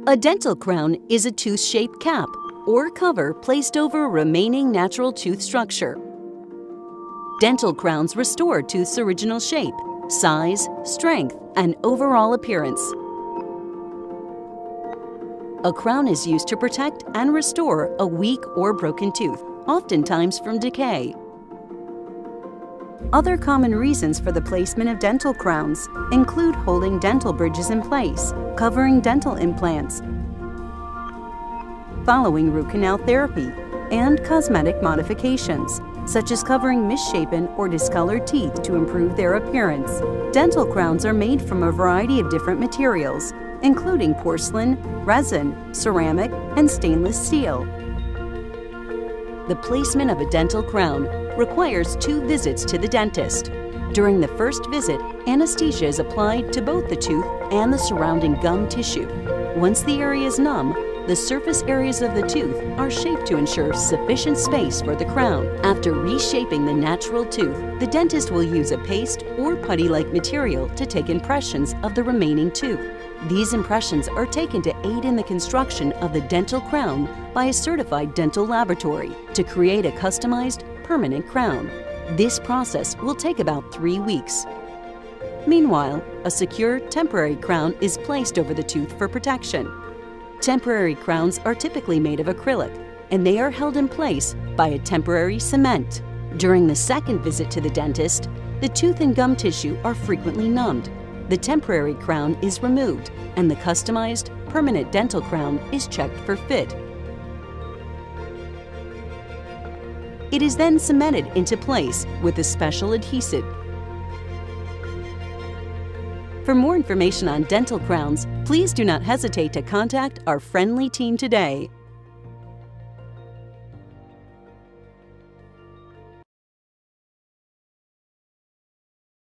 A dental crown is a tooth-shaped cap or cover placed over a remaining natural tooth structure. Dental crowns restore a tooth's original shape, size, strength, and overall appearance. A crown is used to protect and restore a weak or broken tooth, oftentimes from decay. Other common reasons for the placement of dental crowns include holding dental bridges in place, covering dental implants, following root canal therapy, and cosmetic modifications, such as covering misshapen or discolored teeth to improve their appearance. Dental crowns are made from a variety of different materials, including porcelain, resin, ceramic, and stainless steel. The placement of a dental crown requires 2 visits to the dentist. During the first visit, anesthesia is applied to both the tooth and the surrounding gum tissue. Once the area is numb, the surface areas of the tooth are shaped to ensure sufficient space for the crown. After reshaping the natural tooth, the dentist will use a paste or putty-like material to take impressions of the remaining tooth. These impressions are taken to aid in the construction of the dental crown by a certified dental laboratory to create a customized, permanent crown. This process will take about 3 weeks. Meanwhile, a secure, temporary crown is placed over the tooth for protection. Temporary crowns are typically made of acrylic, and they are held in place by a temporary cement. During the second visit to the dentist, the tooth and gum tissue are frequently numbed. The temporary crown is removed, and the customized, permanent dental crown is checked for fit. It is then cemented into place with a special adhesive. For more information on dental crowns, please do not hesitate to contact our friendly team today.